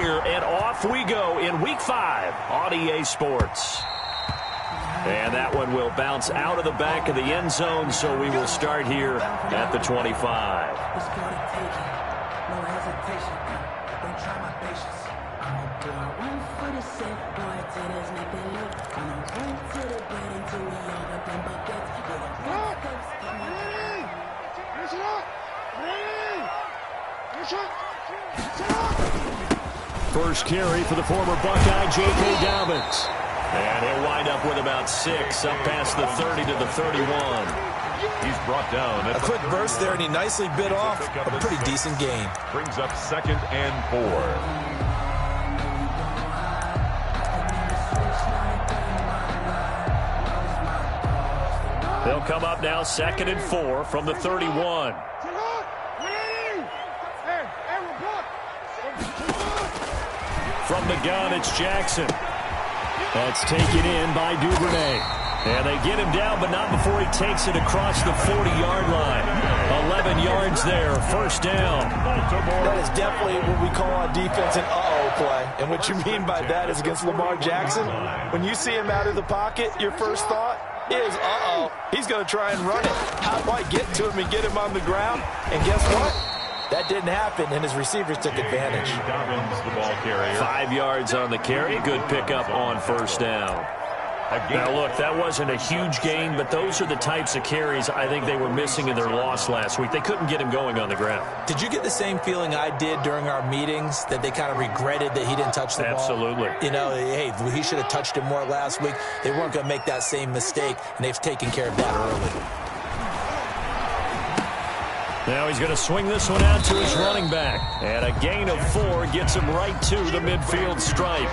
here, and off we go in Week 5 on EA Sports. And that one will bounce out of the back of the end zone, so we will start here at the 25. First carry for the former Buckeye, J.K. Dobbins. And he'll wind up with about 6, up past the 30 to the 31. He's brought down. A quick burst there, and he nicely bit off a pretty decent gain. Brings up 2nd and 4. They'll come up now 2nd and 4 from the 31. From the gun, it's Jackson. That's taken in by Duvernay. And they get him down, but not before he takes it across the 40-yard line. 11 yards there, first down. That is definitely what we call on defense an uh-oh play. And what you mean by that is against Lamar Jackson, when you see him out of the pocket, your first thought is, uh-oh, he's going to try and run it. How do I get to him and get him on the ground? And guess what? That didn't happen, and his receivers took advantage. Dobbins, the ball carrier. 5 yards on the carry. Good pickup on first down. Now, look, that wasn't a huge gain, but those are the types of carries I think they were missing in their loss last week. They couldn't get him going on the ground. Did you get the same feeling I did during our meetings, that they kind of regretted that he didn't touch the ball? Absolutely. You know, hey, he should have touched it more last week. They weren't going to make that same mistake, and they've taken care of that early. Now he's going to swing this one out to his running back. And a gain of 4 gets him right to the midfield stripe.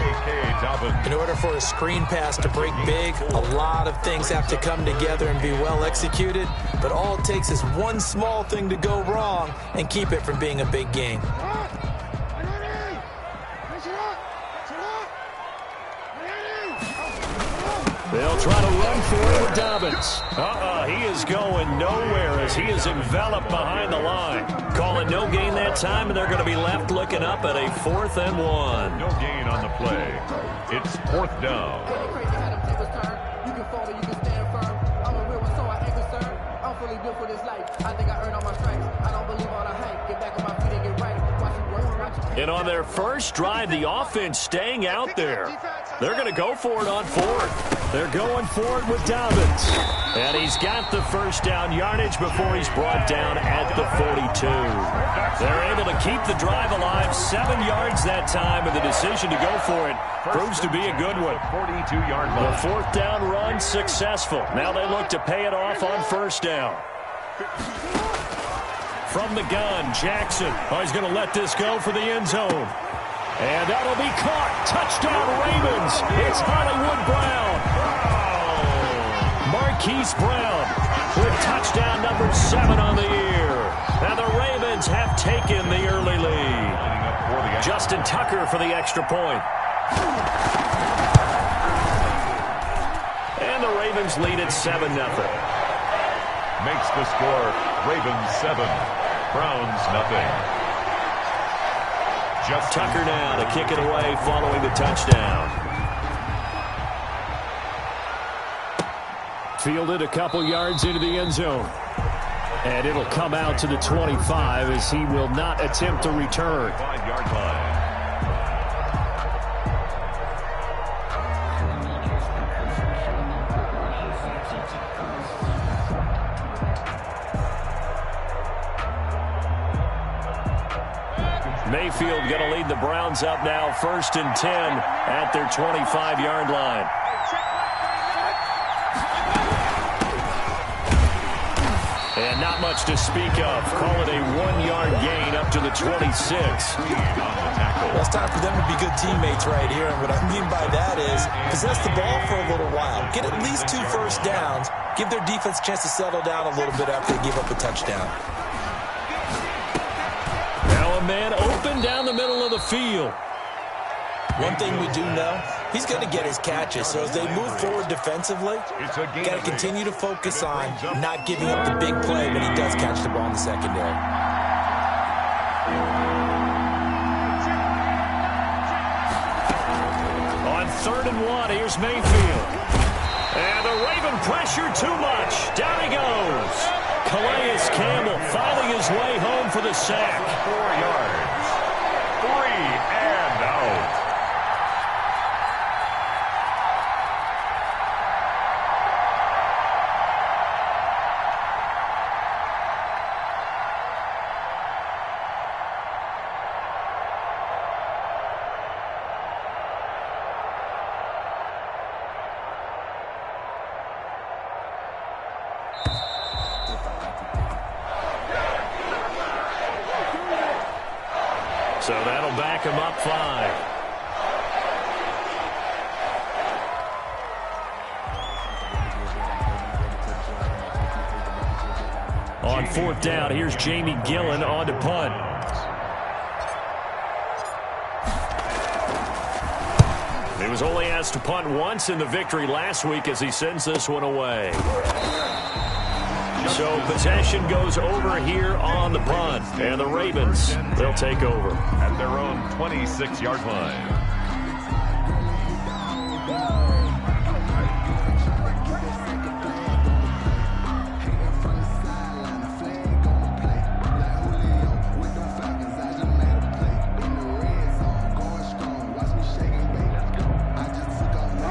In order for a screen pass to break big, a lot of things have to come together and be well executed. But all it takes is one small thing to go wrong and keep it from being a big gain. They'll try to run for it with Dobbins. He is going nowhere as he is enveloped behind the line. Calling no gain that time, and they're going to be left looking up at a 4th and 1. No gain on the play. It's 4th down. You can fall, you can stand firm. I'm a real one, so I ain't concerned. I'm fully built for this life. I think I earned all my stripes. I don't believe all the hype. Get back on my feet and get right. Watch you work, watch you. And on their first drive, the offense staying out there. They're going to go for it on 4th. They're going for it with Dobbins. And he's got the first down yardage before he's brought down at the 42. They're able to keep the drive alive, 7 yards that time, and the decision to go for it proves to be a good one. 42-yard line. The 4th down run successful. Now they look to pay it off on first down. From the gun, Jackson. He's going to let this go for the end zone. And that'll be caught. Touchdown, Ravens. It's Hollywood Brown. Marquise Brown with touchdown number 7 on the year. And the Ravens have taken the early lead. Justin Tucker for the extra point. And the Ravens lead at 7-0. Makes the score Ravens 7, Browns nothing. Tucker now to kick it away following the touchdown. Fielded a couple yards into the end zone. And it'll come out to the 25 as he will not attempt to return. 5-yard line. Mayfield going to lead the Browns up now, 1st and 10 at their 25-yard line. And not much to speak of. Call it a 1-yard gain up to the 26. Well, it's time for them to be good teammates right here. And what I mean by that is possess the ball for a little while. Get at least 2 first downs. Give their defense a chance to settle down a little bit after they give up a touchdown. Now a man open down the middle of the field. One thing we do know, he's going to get his catches. So as they move forward defensively, got to continue to focus on not giving up the big play when he does catch the ball in the secondary. On 3rd and 1, here's Mayfield. And the Raven pressure too much. Down he goes. Calais Campbell finding his way home for the sack. 4 yards. 3 and out. So that'll back him up 5. On 4th down, here's Jamie Gillen on to punt. He was only asked to punt once in the victory last week as he sends this one away. So possession goes over here on the punt. And the Ravens, they'll take over. At their own 26-yard line.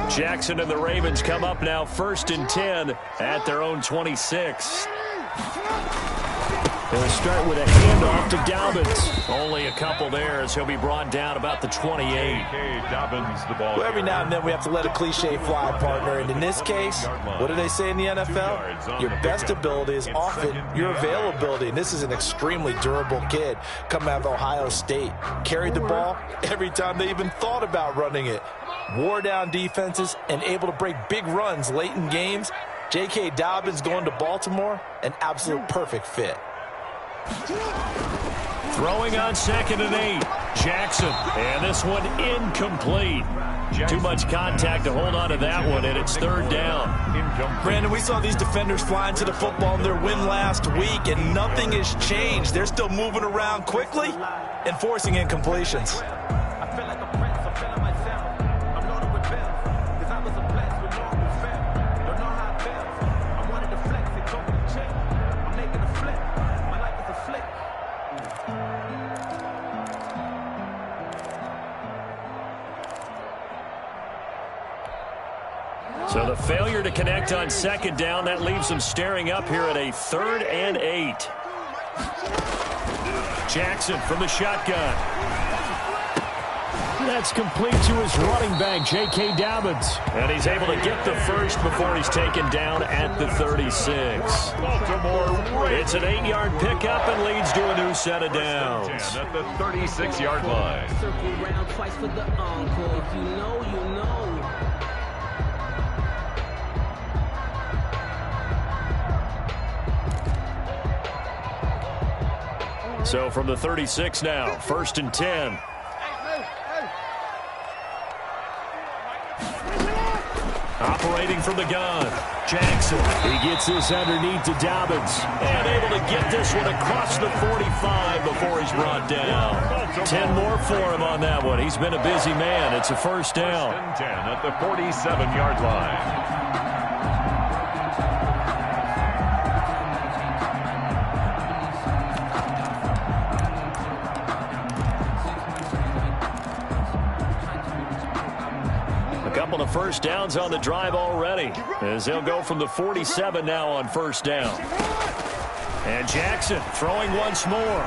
Jackson and the Ravens come up now 1st and 10 at their own 26. They'll start with a handoff to Dobbins. Only a couple there as he'll be brought down about the 28. Dobbins, the ball. Well, every now and then we have to let a cliche fly, partner. And in this case, what do they say in the NFL? Your best ability is often your availability. And this is an extremely durable kid coming out of Ohio State. Carried the ball every time they even thought about running it. Wore down defenses and able to break big runs late in games. J.K. Dobbins going to Baltimore, an absolute perfect fit. Throwing on 2nd and 8. Jackson. And this one incomplete. Too much contact to hold on to that one, and it's 3rd down. Brandon, we saw these defenders flying to the football in their win last week, and nothing has changed. They're still moving around quickly and forcing incompletions. So the failure to connect on 2nd down, that leaves them staring up here at a 3rd and 8. Jackson from the shotgun. That's complete to his running back, J.K. Dobbins. And he's able to get the first before he's taken down at the 36. Baltimore. It's an 8-yard pickup and leads to a new set of downs. At the 36-yard line. Circle round twice for the encore. If you know, you know. So from the 36 now, 1st and 10. Operating from the gun, Jackson. He gets this underneath to Dobbins. And able to get this one across the 45 before he's brought down. 10 more for him on that one. He's been a busy man. It's a 1st down. 10 at the 47-yard line. Couple of 1st downs on the drive already as they'll go from the 47 now on 1st down. And Jackson throwing once more.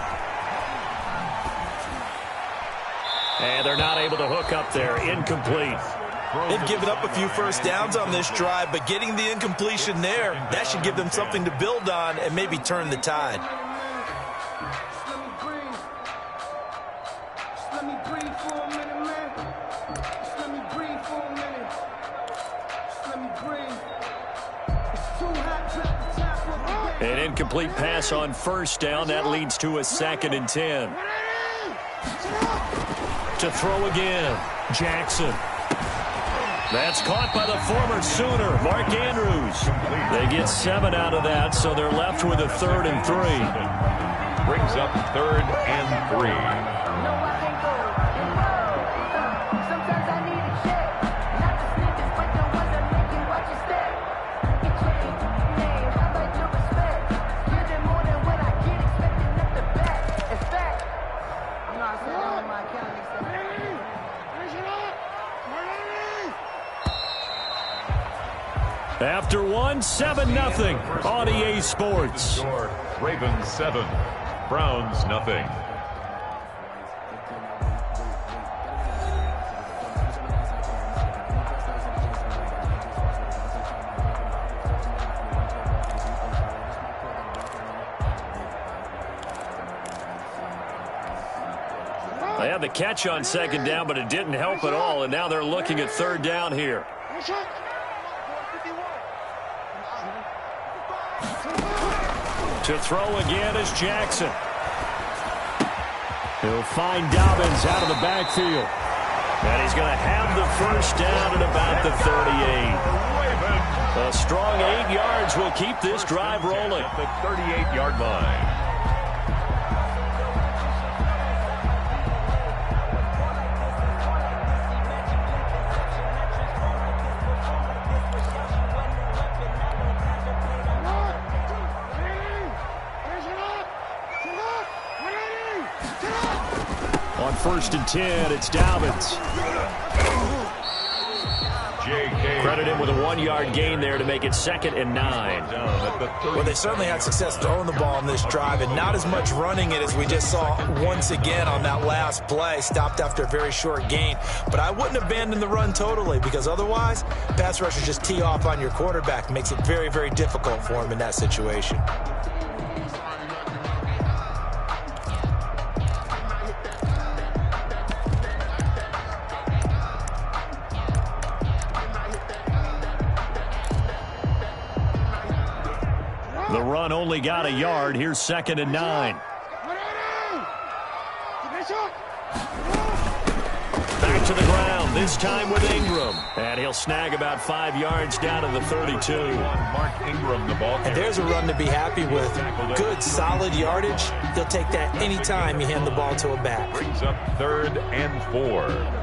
And they're not able to hook up there. Incomplete. They've given up a few 1st downs on this drive, but getting the incompletion there, that should give them something to build on and maybe turn the tide. An incomplete pass on 1st down. That leads to a 2nd and 10. To throw again, Jackson. That's caught by the former Sooner, Mark Andrews. They get 7 out of that, so they're left with a 3rd and 3. Brings up 3rd and 3. After one, 7-0 on EA Sports. Ravens 7, Browns nothing. They had the catch on second down, but it didn't help at all, and now they're looking at third down here. To throw again is Jackson. He'll find Dobbins out of the backfield. And he's going to have the first down at about the 38. A strong 8 yards will keep this drive rolling. At the 38-yard line. On 1st and 10, it's Dobbins. Credit him with a 1-yard gain there to make it 2nd and 9. Well, they certainly had success throwing the ball on this drive, and not as much running it as we just saw once again on that last play. Stopped after a very short gain. But I wouldn't abandon the run totally, because otherwise, pass rushers just tee off on your quarterback. Makes it very, very difficult for him in that situation. The run only got a yard. Here's 2nd and 9. Back to the ground, this time with Ingram. And he'll snag about 5 yards down to the 32. Mark Ingram, the ball carrier. And there's a run to be happy with. Good, solid yardage. He'll take that anytime you hand the ball to a back. Brings up 3rd and 4.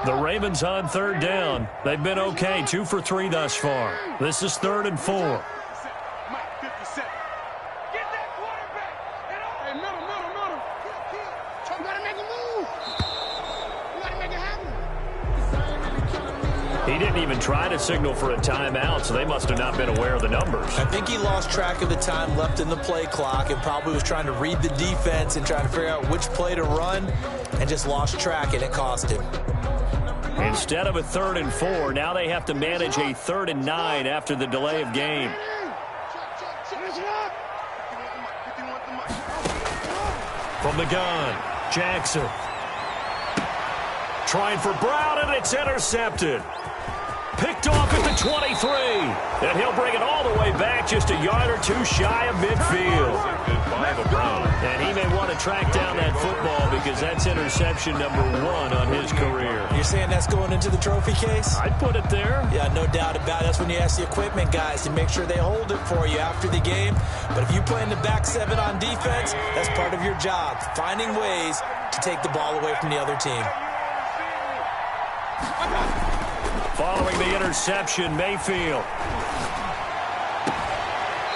The Ravens on 3rd down. They've been okay, 2 for 3 thus far. This is 3rd and 4. He didn't even try to signal for a timeout, so they must have not been aware of the numbers. I think he lost track of the time left in the play clock and probably was trying to read the defense and trying to figure out which play to run and just lost track, and it cost him. Instead of a 3rd and 4, now they have to manage a 3rd and 9 after the delay of game. From the gun, Jackson. Trying for Brown, and it's intercepted. Picked off at the 23. And he'll bring it all the way back just a yard or 2 shy of midfield. And he may want to track down that football because that's interception number 1 on his career. You're saying that's going into the trophy case? I'd put it there. Yeah, no doubt about it. That's when you ask the equipment guys to make sure they hold it for you after the game. But if you play in the back 7 on defense, that's part of your job, finding ways to take the ball away from the other team. Following the interception, Mayfield.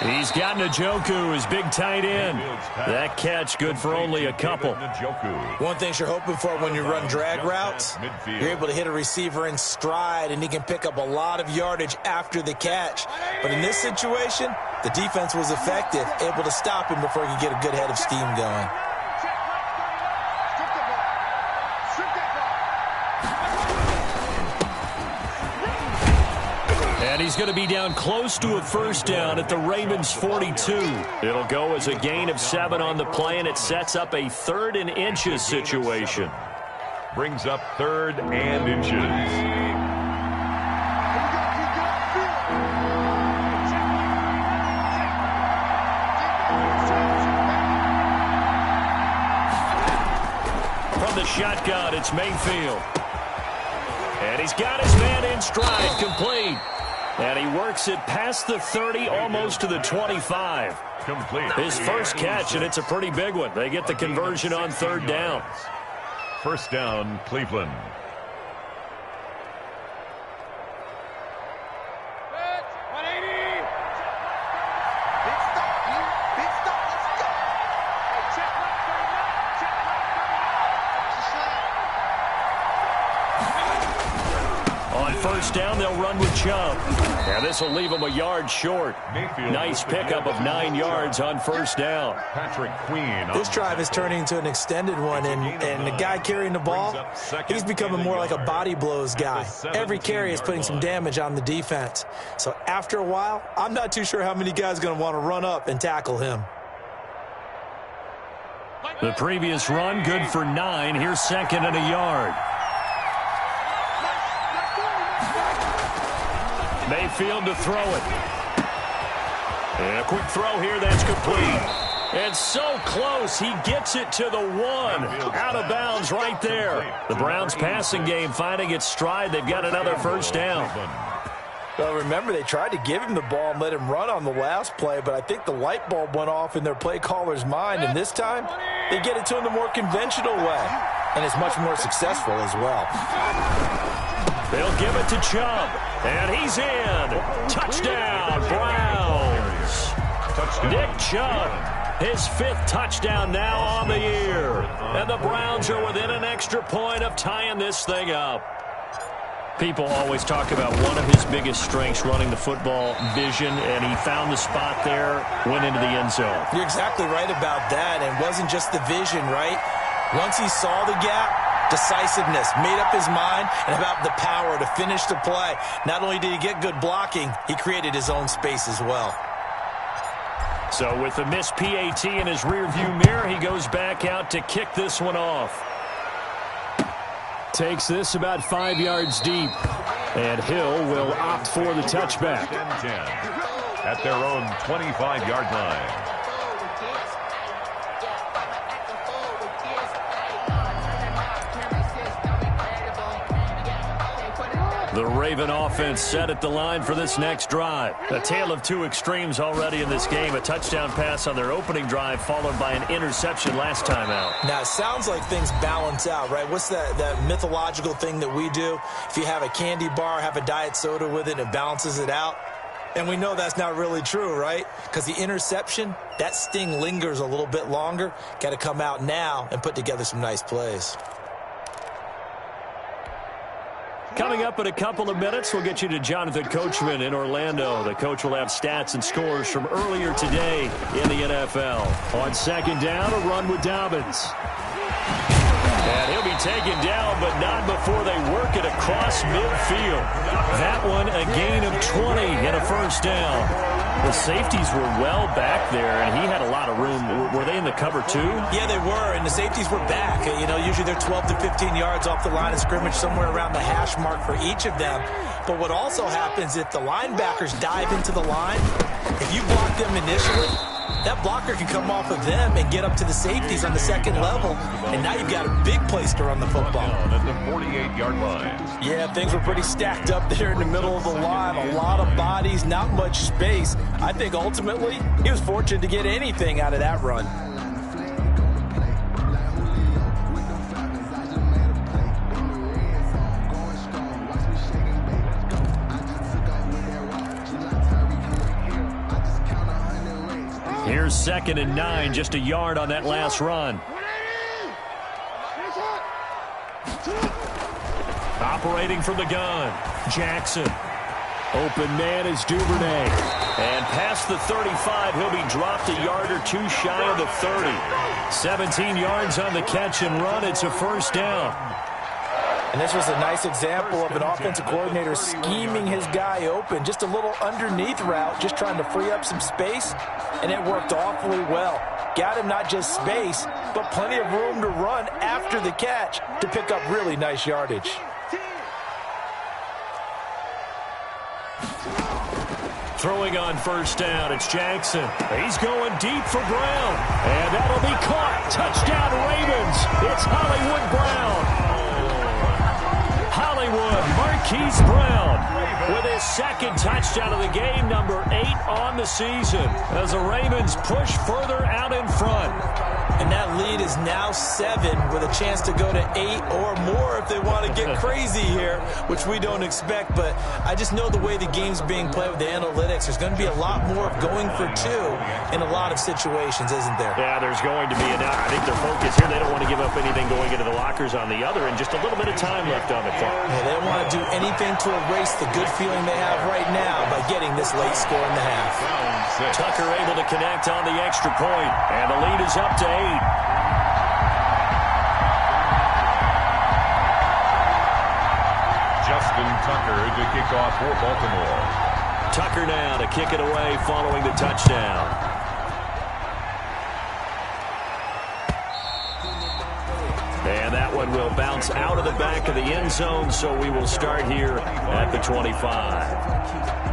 He's got Njoku, his big tight end. That catch good for only a couple. One thing you're hoping for when you run drag routes, you're able to hit a receiver in stride, and he can pick up a lot of yardage after the catch. But in this situation, the defense was effective, able to stop him before he could get a good head of steam going. And he's going to be down close to a first down at the Ravens 42. It'll go as a gain of 7 on the play, and it sets up a 3rd and inches situation. Brings up 3rd and inches. From the shotgun, it's Mayfield. And he's got his man in stride, complete. And he works it past the 30, almost to the 25. Complete. His first catch, and it's a pretty big one. They get the conversion on 3rd down. First down, Cleveland. On first down, they'll run with Chubb. And this will leave them a yard short. Nice pickup of 9 yards on first down. Patrick Queen. This drive is turning into an extended one, and the guy carrying the ball, he's becoming more like a body blows guy. Every carry is putting some damage on the defense. So after a while, I'm not too sure how many guys are going to want to run up and tackle him. The previous run, good for 9. Here's second and a yard. Mayfield to throw it. And a quick throw here, that's complete. And so close, he gets it to the 1. Out of bounds right there. The Browns passing game finding its stride. They've got another first down. Well, remember, they tried to give him the ball and let him run on the last play, but I think the light bulb went off in their play caller's mind, and this time they get it to him the more conventional way, and it's much more successful as well. They'll give it to Chubb, and he's in. Touchdown, Browns. Nick Chubb, his 5th touchdown now on the year. And the Browns are within an extra point of tying this thing up. People always talk about one of his biggest strengths, running the football, vision, and he found the spot there, went into the end zone. You're exactly right about that, and it wasn't just the vision, right? Once he saw the gap, decisiveness, made up his mind, and about the power to finish the play. Not only did he get good blocking, he created his own space as well. So with the missed PAT in his rearview mirror, he goes back out to kick this one off. Takes this about 5 yards deep. And Hill will opt for the touchback. 10-10 at their own 25-yard line. The Raven offense set at the line for this next drive. A tale of two extremes already in this game. A touchdown pass on their opening drive followed by an interception last time out. Now, it sounds like things balance out, right? What's that mythological thing that we do? If you have a candy bar, have a diet soda with it, it balances it out. And we know that's not really true, right? Because the interception, that sting lingers a little bit longer. Got to come out now and put together some nice plays. Coming up in a couple of minutes, we'll get you to Jonathan Coachman in Orlando. The coach will have stats and scores from earlier today in the NFL. On second down, a run with Dobbins. And he'll be taken down, but not before they work it across midfield. That one, a gain of 20 and a first down. The safeties were well back there, and he had a lot of room. Were they in the cover too? Yeah, they were, and the safeties were back. You know, usually they're 12 to 15 yards off the line of scrimmage, somewhere around the hash mark for each of them. But what also happens if the linebackers dive into the line, if you block them initially, that blocker can come off of them and get up to the safeties on the second level, and now you've got a big place to run the football. At the 48-yard line. Yeah, things were pretty stacked up there in the middle of the line. A lot of bodies, not much space. I think ultimately he was fortunate to get anything out of that run. Here's second and 9, just a yard on that last run. Operating from the gun, Jackson. Open man is Duvernay. And past the 35, he'll be dropped a yard or two shy of the 30. 17 yards on the catch and run. It's a first down. And this was a nice example of an offensive coordinator scheming his guy open. Just a little underneath route, just trying to free up some space, and it worked awfully well. Got him not just space, but plenty of room to run after the catch to pick up really nice yardage. Throwing on first down, it's Jackson. He's going deep for Brown. And that'll be caught. Touchdown Ravens. It's Hollywood Brown. Hollywood, Marquise Brown with his second touchdown of the game, number 8 on the season, as the Ravens push further out in front. And that lead is now 7 with a chance to go to 8 or more if they want to get crazy here, which we don't expect. But I just know the way the game's being played with the analytics, there's going to be a lot more of going for 2 in a lot of situations, isn't there? Yeah, there's going to be. And I think their focus here, they don't want to give up anything going into the lockers on the other, and just a little bit of time left on the clock. Yeah, they don't want to do anything to erase the good feeling they have right now by getting this late score in the half. Tucker able to connect on the extra point, and the lead is up to 8. Justin Tucker to kick off for Baltimore. Tucker now to kick it away following the touchdown. And that one will bounce out of the back of the end zone, so we will start here at the 25.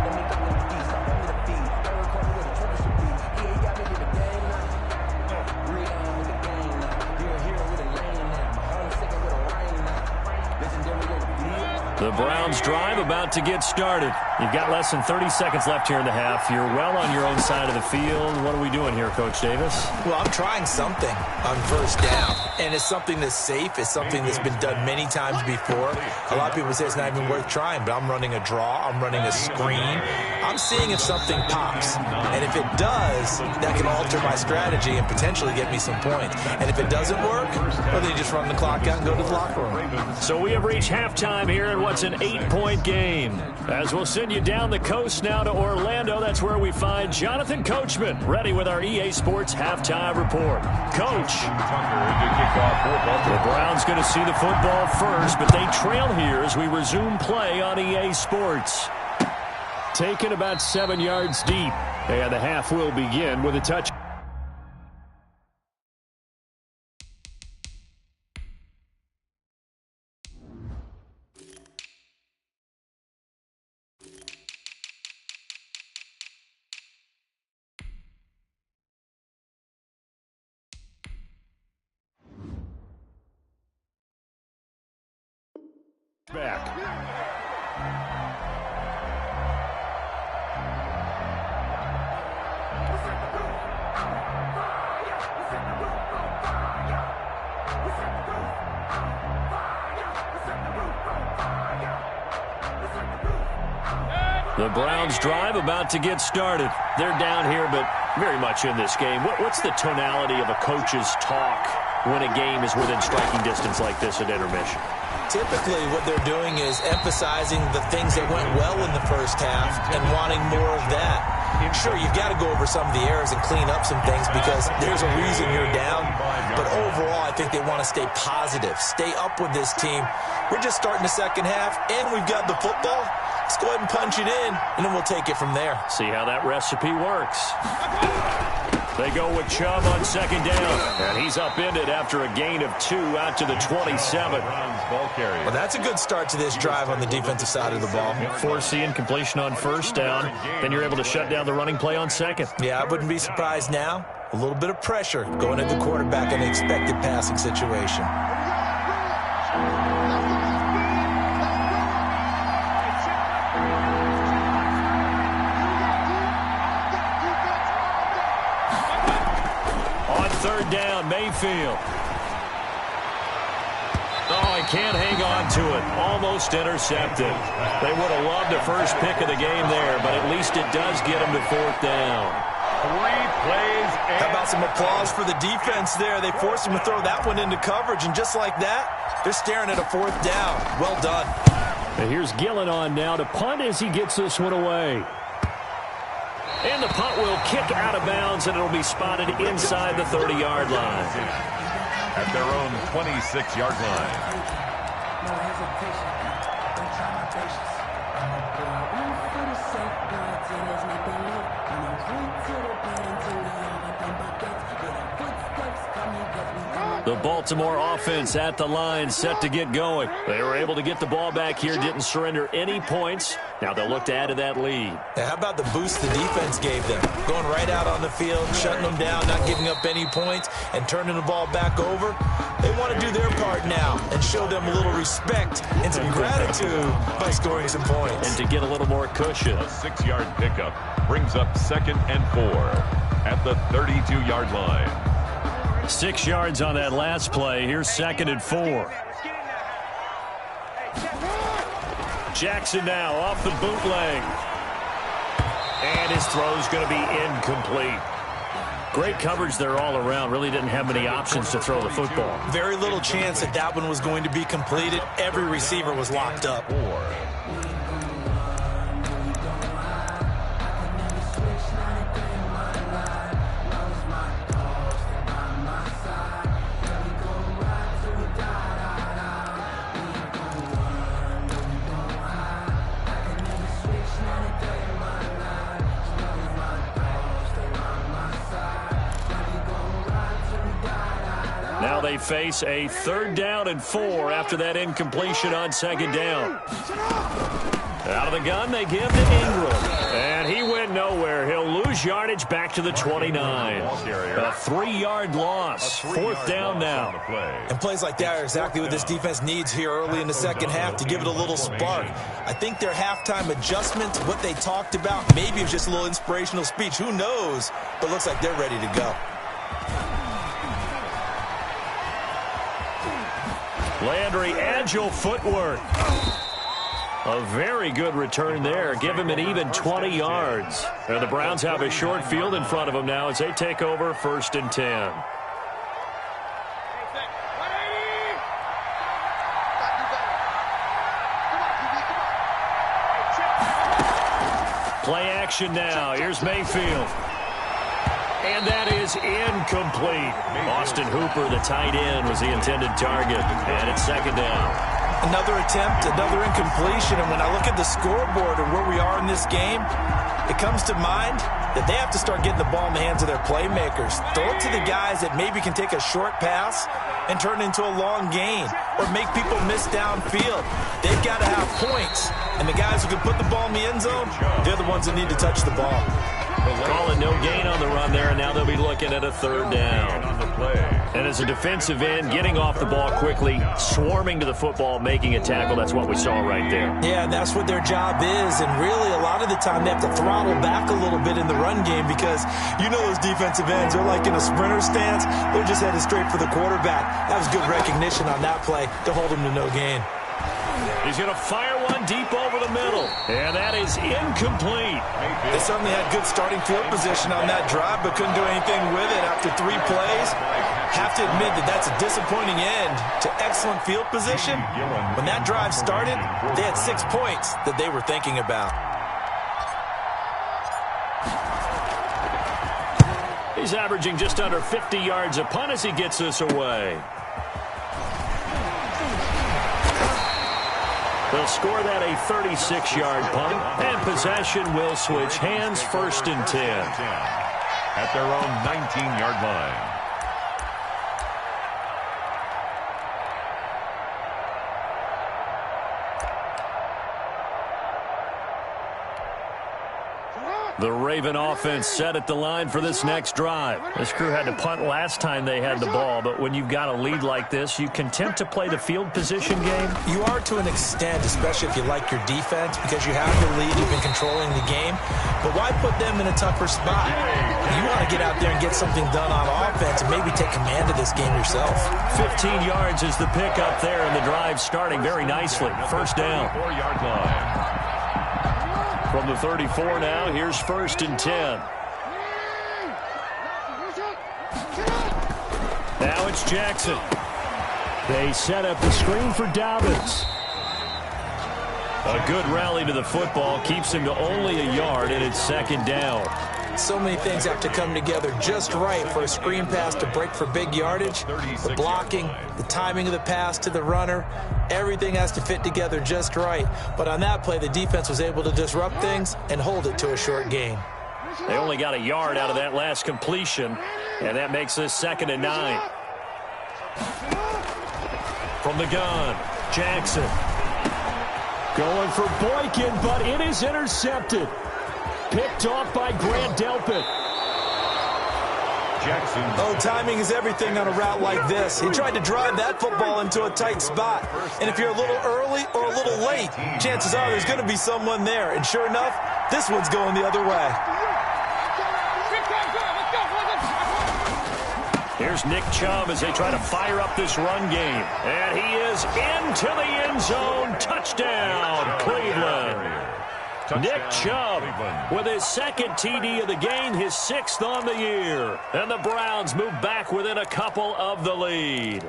The Browns drive about to get started. You've got less than 30 seconds left here in the half. You're well on your own side of the field. What are we doing here, Coach Davis? Well, I'm trying something on first down, and it's something that's safe. It's something that's been done many times before. A lot of people say it's not even worth trying, but I'm running a draw. I'm running a screen. I'm seeing if something pops, and if it does, that can alter my strategy and potentially get me some points. And if it doesn't work, well, then you just run the clock out and go to the locker room. So we have reached halftime here in what's an 8-point game. As we'll send you down the coast now to Orlando, that's where we find Jonathan Coachman, ready with our EA Sports halftime report. Coach. The Browns going to see the football first, but they trail here as we resume play on EA Sports. Taken about 7 yards deep, and the half will begin with a touch. Back. The Browns drive about to get started. They're down here, but very much in this game. What's the tonality of a coach's talk when a game is within striking distance like this at intermission? Typically, what they're doing is emphasizing the things that went well in the first half and wanting more of that. Sure, you've got to go over some of the errors and clean up some things because there's a reason you're down. But overall, I think they want to stay positive, stay up with this team. We're just starting the second half, and we've got the football. Let's go ahead and punch it in, and then we'll take it from there. See how that recipe works. They go with Chubb on second down, and he's upended after a gain of 2 out to the 27. Well, that's a good start to this drive on the defensive side of the ball. Forcing completion on first down, then you're able to shut down the running play on second. Yeah, I wouldn't be surprised now. A little bit of pressure going at the quarterback in an expected passing situation. Third down, Mayfield. Oh, he can't hang on to it. Almost intercepted. They would have loved a first pick of the game there, but at least it does get them to fourth down. 3 plays. How about some applause for the defense there? They forced him to throw that one into coverage, and just like that, they're staring at a fourth down. Well done. And here's Gillen on now to punt as he gets this one away. And the punt will kick out of bounds, and it'll be spotted inside the 30-yard line. At their own 26-yard line. No hesitation. Don't try my patience. I'm a boy, one for the sake, God, tears make believe. I'm a drink to the bed until the overthink buckets. Get the footsteps coming, get me going. The Baltimore offense at the line, set to get going. They were able to get the ball back here, didn't surrender any points. Now they'll look to add to that lead. Now, how about the boost the defense gave them? Going right out on the field, shutting them down, not giving up any points, and turning the ball back over. They want to do their part now and show them a little respect and some gratitude by scoring some points. And to get a little more cushion. A 6-yard pickup brings up 2nd and 4 at the 32-yard line. 6 yards on that last play. Here's 2nd and 4. Jackson now off the bootleg. And his throw's going to be incomplete. Great coverage there all around. Really didn't have many options to throw the football. Very little chance that that one was going to be completed. Every receiver was locked up. Now they face a 3rd down and 4 after that incompletion on 2nd down. Out of the gun, they give to Ingram. And he went nowhere. He'll lose yardage back to the 29. A 3-yard loss. 4th down now. And plays like that are exactly what this defense needs here early in the second half to give it a little spark. I think their halftime adjustment, what they talked about, maybe it was just a little inspirational speech. Who knows? But looks like they're ready to go. Landry, agile footwork. A very good return there. Give him an even 20 yards. And the Browns have a short field in front of them now as they take over 1st and 10. Play action now. Here's Mayfield. And that is incomplete. Austin Hooper, the tight end, was the intended target. And it's 2nd down. Another attempt, another incompletion. And when I look at the scoreboard and where we are in this game, it comes to mind that they have to start getting the ball in the hands of their playmakers. Throw it to the guys that maybe can take a short pass and turn it into a long gain or make people miss downfield. They've got to have points. And the guys who can put the ball in the end zone, they're the ones that need to touch the ball. Calling no gain on the run there, and now they'll be looking at a 3rd down. And as a defensive end, getting off the ball quickly, swarming to the football, making a tackle, that's what we saw right there. Yeah, and that's what their job is. And really, a lot of the time, they have to throttle back a little bit in the run game because you know those defensive ends, they're like in a sprinter stance. They're just headed straight for the quarterback. That was good recognition on that play to hold him to no gain. He's going to fire one deep over the middle. And that is incomplete. They certainly had good starting field position on that drive, but couldn't do anything with it after 3 plays. Have to admit that that's a disappointing end to excellent field position. When that drive started, they had 6 points that they were thinking about. He's averaging just under 50 yards a punt as he gets this away. They'll score that a 36-yard punt, and possession will switch hands 1st and 10. At their own 19-yard line. The Raven offense set at the line for this next drive. This crew had to punt last time they had the ball, but when you've got a lead like this, you content to play the field position game? You are to an extent, especially if you like your defense, because you have the lead, you've been controlling the game. But why put them in a tougher spot? You want to get out there and get something done on offense and maybe take command of this game yourself. 15 yards is the pickup there, and the drive starting very nicely. 1st down. 4-yard line. From the 34 now, here's 1st and 10. Now it's Jackson. They set up the screen for Dobbins. A good rally to the football keeps him to only a yard, and it's 2nd down. So many things have to come together just right for a screen pass to break for big yardage. The blocking, the timing of the pass to the runner, everything has to fit together just right. But on that play, the defense was able to disrupt things and hold it to a short gain. They only got a yard out of that last completion, and that makes this 2nd and 9. From the gun, Jackson. Going for Boykin, but it is intercepted. Picked off by Grant Delpit. Jackson. Oh, timing is everything on a route like this. He tried to drive that football into a tight spot. And if you're a little early or a little late, chances are there's going to be someone there. And sure enough, this one's going the other way. Here's Nick Chubb as they try to fire up this run game. And he is into the end zone. Touchdown, Cleveland. Nick Chubb with his second TD of the game, his 6th on the year. And the Browns move back within a couple of the lead.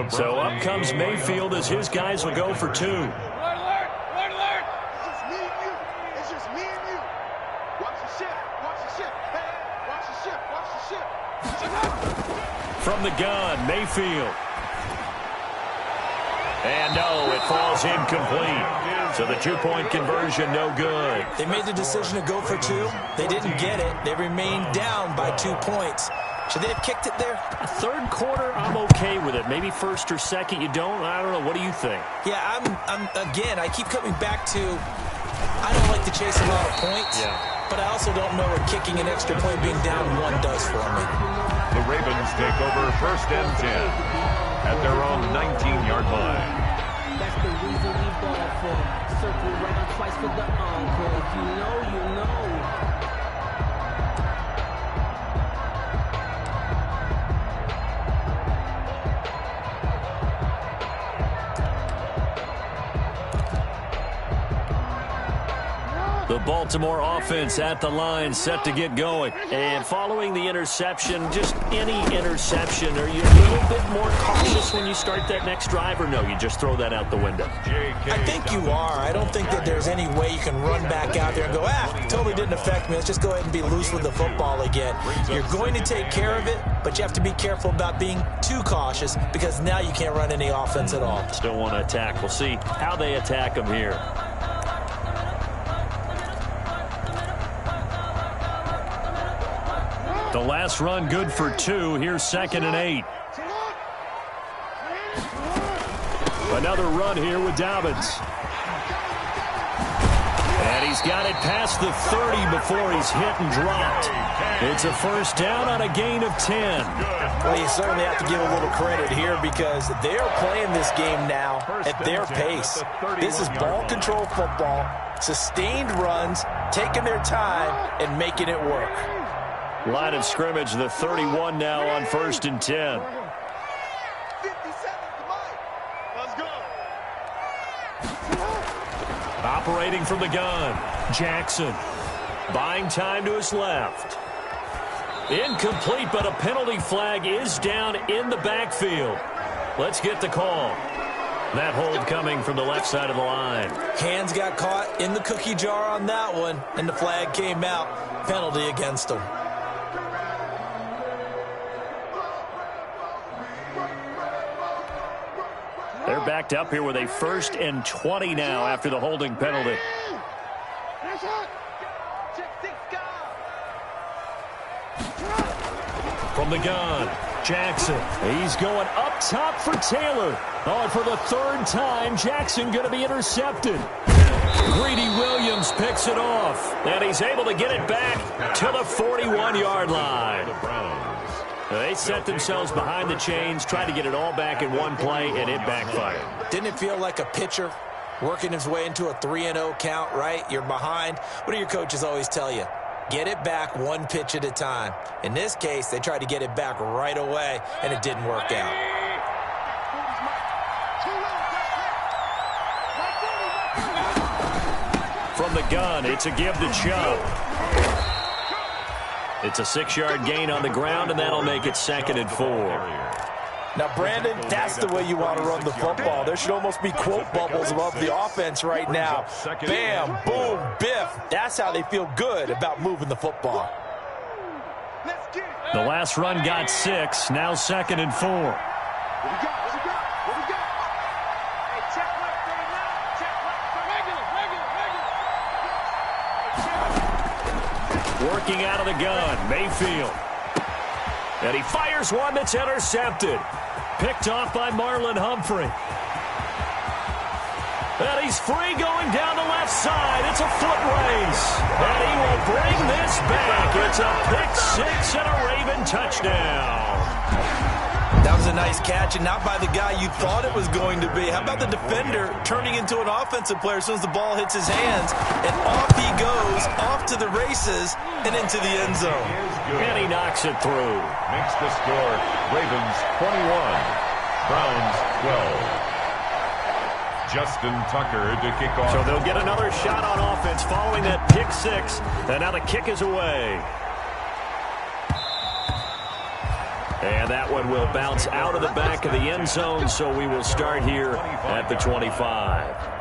So up comes Mayfield as his guys will go for 2. Alert, alert, alert. It's just me and you. It's just me and you. Watch the shift. Watch the shift. Hey, watch the shift. Watch the shift. From the gun, Mayfield. And no, it falls incomplete. So the 2-point conversion, no good. They made the decision to go for 2. They didn't get it. They remained down by 2 points. Should they have kicked it there? A third quarter, I'm okay with it. Maybe first or second, you don't. I don't know. What do you think? Yeah, again, I keep coming back to, I don't like to chase a lot of points, but I also don't know what kicking an extra point being down 1 does for me. The Ravens take over 1st and 10 at their own 19-yard line. That's the reason we ball for. Circle right on twice for the encore. If you know, you know. The Baltimore offense at the line, set to get going. And following the interception, just any interception, are you a little bit more cautious when you start that next drive, or no, you just throw that out the window? I think you are. I don't think that there's any way you can run back out there and go, totally didn't affect me. Let's just go ahead and be loose with the football again. You're going to take care of it, but you have to be careful about being too cautious because now you can't run any offense at all. Still want to attack. We'll see how they attack them here. The last run good for 2. Here's 2nd and 8. Another run here with Dobbins. And he's got it past the 30 before he's hit and dropped. It's a first down on a gain of 10. Well, you certainly have to give a little credit here because they're playing this game now at their pace. This is ball control football, sustained runs, taking their time, and making it work. Line of scrimmage, the 31 now on 1st and 10. 50 seconds to Mike. Let's go. Operating from the gun, Jackson. Buying time to his left. Incomplete, but a penalty flag is down in the backfield. Let's get the call. That hold coming from the left side of the line. Hands got caught in the cookie jar on that one, and the flag came out. Penalty against them. They're backed up here with a 1st and 20 now after the holding penalty. From the gun, Jackson. He's going up top for Taylor. Oh, and for the 3rd time, Jackson going to be intercepted. Greedy Williams picks it off, and he's able to get it back to the 41-yard line. They set themselves behind the chains, tried to get it all back in one play, and it backfired. Didn't it feel like a pitcher working his way into a 3-0 count, right? You're behind. What do your coaches always tell you? Get it back 1 pitch at a time. In this case, they tried to get it back right away, and it didn't work out. From the gun, it's a give to Chubb. It's a 6-yard gain on the ground, and that'll make it 2nd and 4. Now, Brandon, that's the way you want to run the football. There should almost be quote bubbles above the offense right now. Bam, boom, biff. That's how they feel good about moving the football. The last run got 6, now 2nd and 4. Working out of the gun, Mayfield. And he fires one that's intercepted. Picked off by Marlon Humphrey. And he's free going down the left side. It's a foot race. And he will bring this back. It's a pick six and a Raven touchdown. That was a nice catch, and not by the guy you thought it was going to be. How about the defender turning into an offensive player as soon as the ball hits his hands, and off he goes, off to the races, and into the end zone. And he knocks it through. Makes the score Ravens 21, Browns 12. Justin Tucker to kick off. So they'll get another shot on offense following that pick six, and now the kick is away. And that one will bounce out of the back of the end zone, so we will start here at the 25.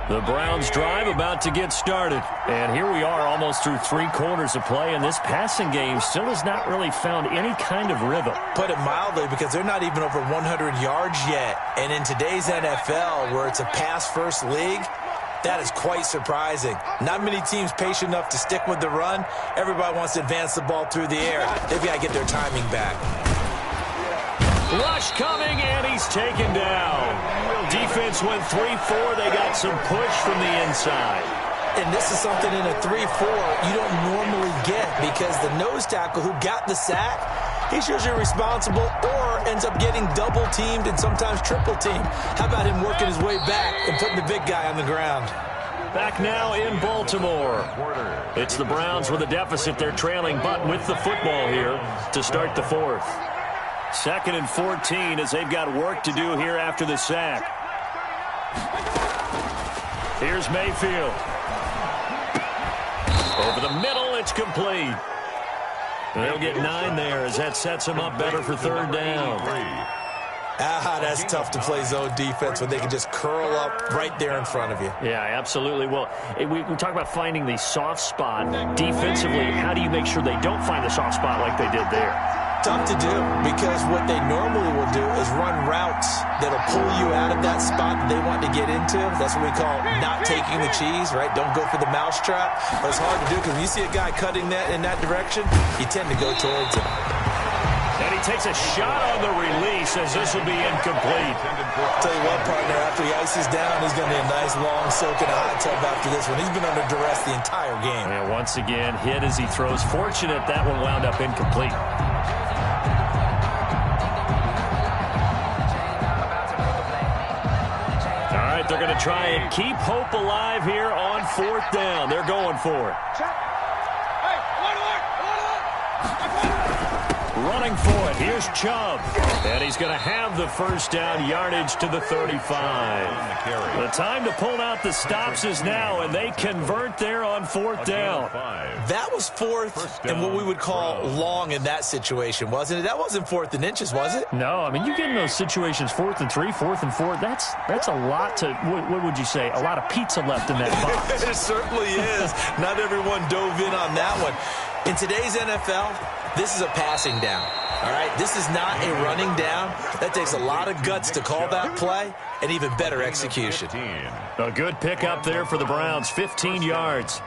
The Browns drive about to get started. And here we are almost through 3 quarters of play, and this passing game still has not really found any kind of rhythm. Put it mildly, because they're not even over 100 yards yet. And in today's NFL, where it's a pass-first league, that is quite surprising. Not many teams patient enough to stick with the run. Everybody wants to advance the ball through the air. They've got to get their timing back. Rush coming, and he's taken down. Defense went 3-4. They got some push from the inside. And this is something in a 3-4 you don't normally get, because the nose tackle who got the sack, he's usually responsible or ends up getting double-teamed and sometimes triple-teamed. How about him working his way back and putting the big guy on the ground? Back now in Baltimore. It's the Browns with a deficit. They're trailing, but with the football here to start the fourth. 2nd and 14 as they've got work to do here after the sack. Here's Mayfield. Over the middle, it's complete. They'll get 9 there as that sets them up better for 3rd down. That's tough to play zone defense when they can just curl up right there in front of you. Yeah, absolutely. Well, we talk about finding the soft spot. Defensively, how do you make sure they don't find the soft spot like they did there? Tough to do, because what they normally will do is run routes that'll pull you out of that spot that they want to get into. That's what we call not taking the cheese, right? Don't go for the mousetrap. But it's hard to do, because when you see a guy cutting that in that direction, you tend to go towards him. And he takes a shot on the release as this will be incomplete. Tell you what, partner, after he ices down, he's going to need a nice long soak in a hot tub after this one. He's been under duress the entire game. And once again, hit as he throws. Fortunate that one wound up incomplete. They're going to try and keep hope alive here on 4th down. They're going for it. Running for it. Here's Chubb. And he's going to have the 1st down, yardage to the 35. The time to pull out the stops is now, and they convert there on 4th down. That was 4th and what we would call long in that situation, wasn't it? That wasn't 4th and inches, was it? No, I mean, you get in those situations 4th and 3, 4th and 4. That's a lot to, what would you say, a lot of pizza left in that box. It certainly is. Not everyone dove in on that one. In today's NFL, this is a passing down. All right, this is not a running down. That takes a lot of guts to call that play, and even better execution. A good pick up there for the Browns, 15 yards.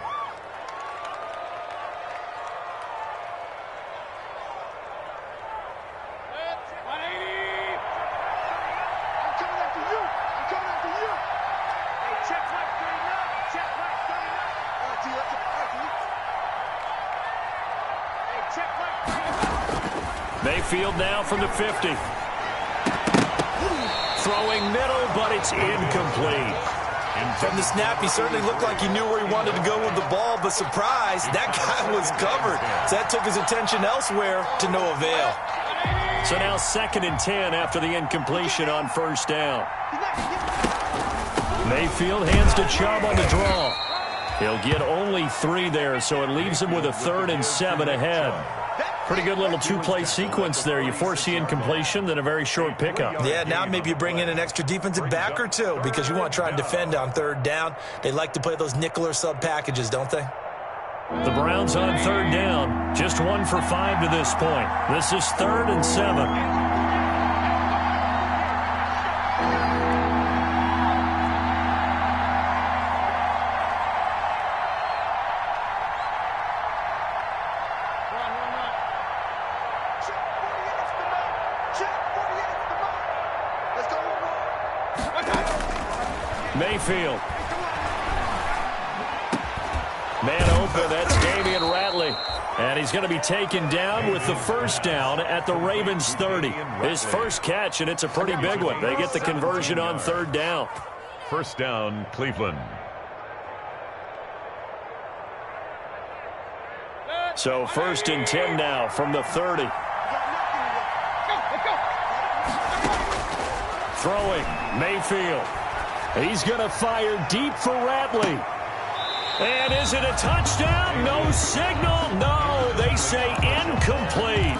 Mayfield now from the 50. Throwing middle, but it's incomplete. From the snap, he certainly looked like he knew where he wanted to go with the ball, but surprise, that guy was covered. So that took his attention elsewhere to no avail. So now 2nd and 10 after the incompletion on 1st down. Mayfield hands to Chubb on the draw. He'll get only 3 there, so it leaves him with a 3rd and 7 ahead. Pretty good little 2-play sequence there. You force the incompletion, then a very short pickup. Yeah, now maybe you bring in an extra defensive back or 2 because you want to try and defend on 3rd down. They like to play those nickel or sub packages, don't they? The Browns on 3rd down. Just 1 for 5 to this point. This is 3rd and 7. Mayfield. Man open, that's Damian Ratley. And he's going to be taken down with the first down at the Ravens 30. His first catch, and it's a pretty big one. They get the conversion on third down. First down, Cleveland. So 1st and 10 now from the 30. Throwing, Mayfield. He's going to fire deep for Ratley. And is it a touchdown? No signal. No, they say incomplete.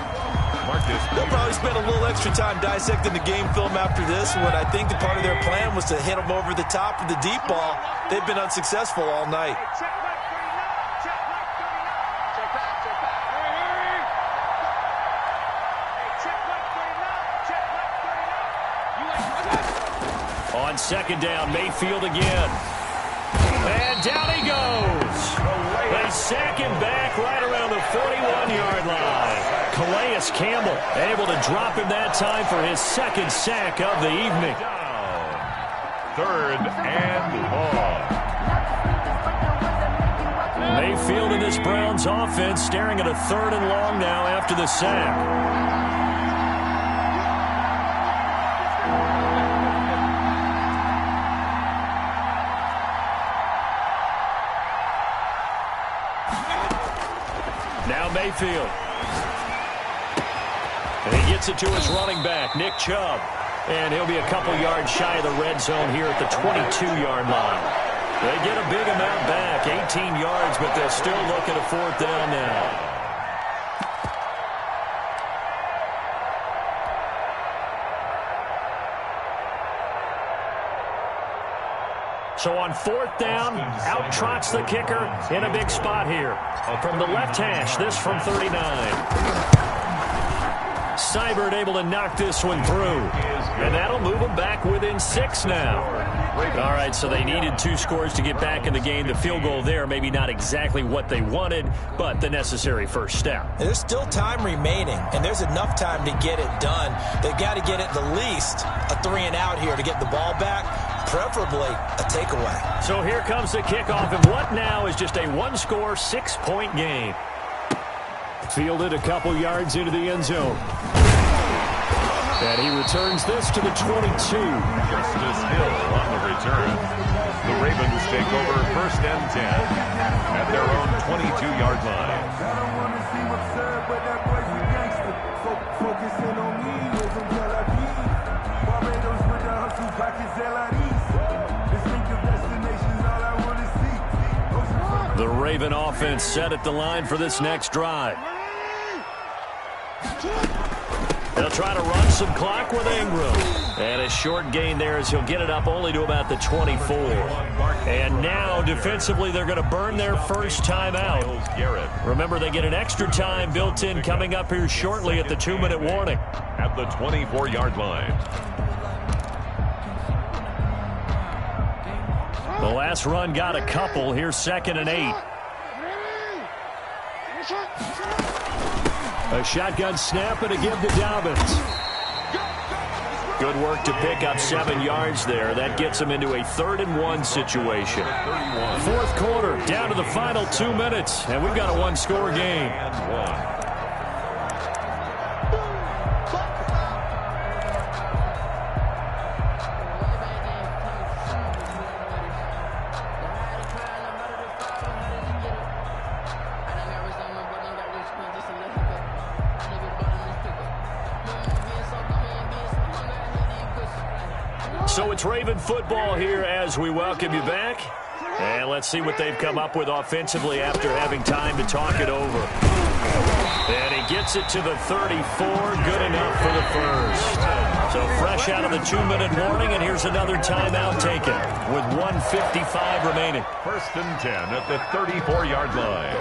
They'll probably spend a little extra time dissecting the game film after this one. I think the part of their plan was to hit them over the top of the deep ball. They've been unsuccessful all night. On second down, Mayfield again. And down he goes. They sack him back right around the 41-yard line. Calais Campbell able to drop him that time for his second sack of the evening. Third and long. Mayfield in this Browns offense staring at a 3rd and long now after the sack. Now Mayfield. And he gets it to his running back, Nick Chubb. And he'll be a couple yards shy of the red zone here at the 22-yard line. They get a big amount back, 18 yards, but they'll still look at a 4th down now. So on 4th down, out trots the kicker in a big spot here. From the left hash, this from 39. Seibert able to knock this one through. And that'll move them back within 6 now. All right, so they needed 2 scores to get back in the game. The field goal there, maybe not exactly what they wanted, but the necessary first step. There's still time remaining, and there's enough time to get it done. They've got to get at the least a 3-and-out here to get the ball back, preferably a takeaway. So here comes the kickoff, and what now is just a 1-score, 6-point game. Fielded a couple yards into the end zone. And he returns this to the 22. Justice Hill on the return. The Ravens take over 1st and 10 at their own 22-yard line. The Raven offense set at the line for this next drive. They'll try to run some clock with Ingram. And a short gain there as he'll get it up only to about the 24. And now, defensively, they're going to burn their first timeout. Remember, they get an extra time built in coming up here shortly at the 2-minute warning. At the 24-yard line. The last run got a couple. Here's 2nd and 8. A shotgun snap and a give to Dobbins. Good work to pick up 7 yards there. That gets them into a 3rd and 1 situation. 4th quarter, down to the final 2 minutes, and we've got a 1-score game. So it's Raven football here as we welcome you back. And let's see what they've come up with offensively after having time to talk it over. And he gets it to the 34. Good enough for the first. So fresh out of the 2-minute warning, and here's another timeout taken with 1:55 remaining. 1st and 10 at the 34-yard line.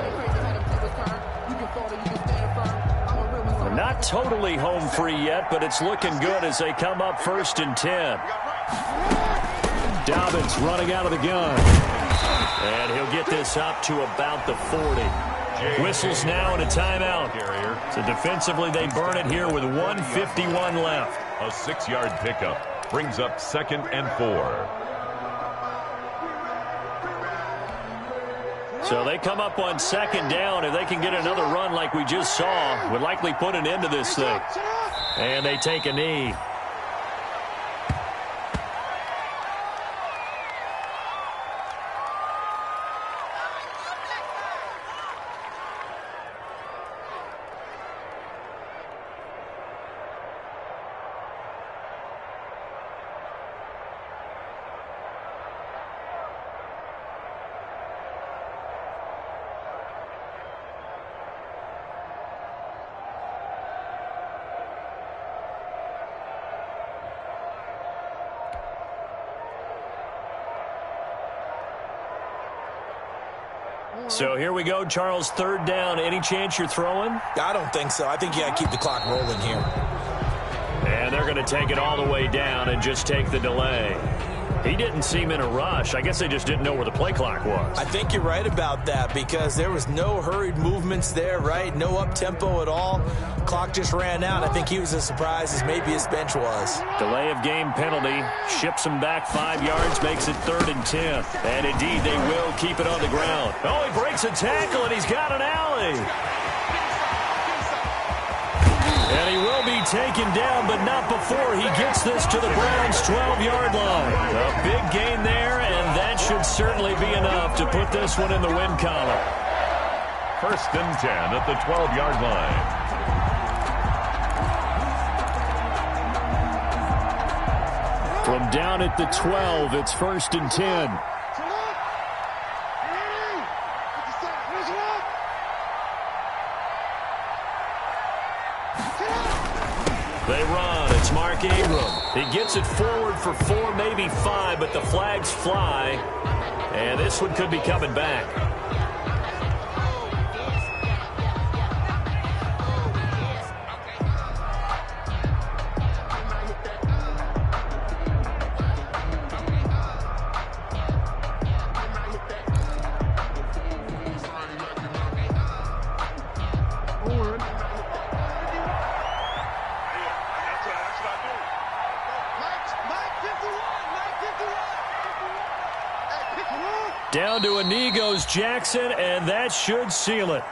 Not totally home free yet, but it's looking good as they come up 1st and 10. Dobbins running out of the gun. And he'll get this up to about the 40. Whistles now and a timeout. So defensively they burn it here with 1:51 left. A 6-yard pickup brings up 2nd and 4. So they come up on second down. If they can get another run like we just saw, would likely put an end to this thing. And they take a knee. So here we go, Charles, third down. Any chance you're throwing? I don't think so. I think you got to keep the clock rolling here. And they're going to take it all the way down and just take the delay. He didn't seem in a rush. I guess they just didn't know where the play clock was. I think you're right about that because there was no hurried movements there, right? No up-tempo at all. Clock just ran out. I think he was as surprised as maybe his bench was. Delay of game penalty. Ships him back 5 yards, makes it 3rd and 10. And indeed, they will keep it on the ground. Oh, he breaks a tackle, and he's got an alley. And he will be taken down, but not before he gets this to the Browns' 12-yard line. A big gain there, and that should certainly be enough to put this one in the win column. 1st and 10 at the 12-yard line. From down at the 12, it's 1st and 10. They run. It's Mark Ingram. He gets it forward for 4, maybe 5, but the flags fly. And this one could be coming back. Down to a knee goes Jackson, and that should seal it.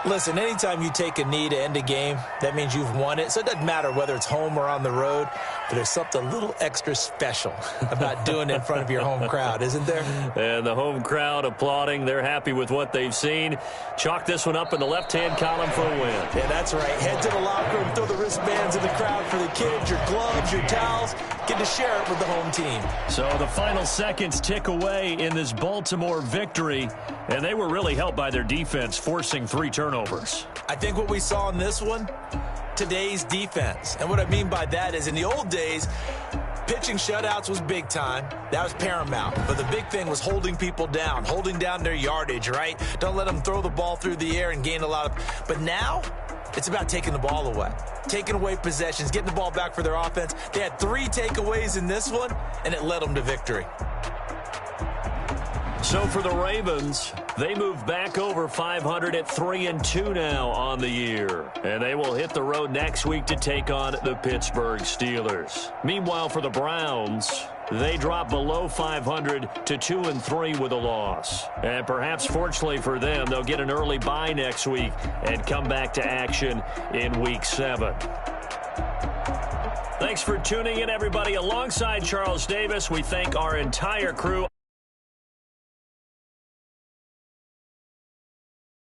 Listen, anytime you take a knee to end a game, that means you've won it. So it doesn't matter whether it's home or on the road, but there's something a little extra special about doing it in front of your home crowd, isn't there? And the home crowd applauding. They're happy with what they've seen. Chalk this one up in the left-hand column for a win. Yeah, that's right. Head to the locker room, throw the wristbands in the crowd for the kids, your gloves, your towels. Get to share it with the home team. So the final seconds tick away in this Baltimore victory, and they were really helped by their defense, forcing 3 turnovers. I think what we saw in this one, today's defense. And what I mean by that is in the old days, pitching shutouts was big time. That was paramount. But the big thing was holding people down, holding down their yardage, right? Don't let them throw the ball through the air and gain a lot of... But now, it's about taking the ball away, taking away possessions, getting the ball back for their offense. They had 3 takeaways in this one, and it led them to victory. So for the Ravens, they move back over 500 at 3-2 now on the year. And they will hit the road next week to take on the Pittsburgh Steelers. Meanwhile, for the Browns, they drop below 500 to 2-3 with a loss. And perhaps fortunately for them, they'll get an early bye next week and come back to action in Week 7. Thanks for tuning in, everybody. Alongside Charles Davis, we thank our entire crew.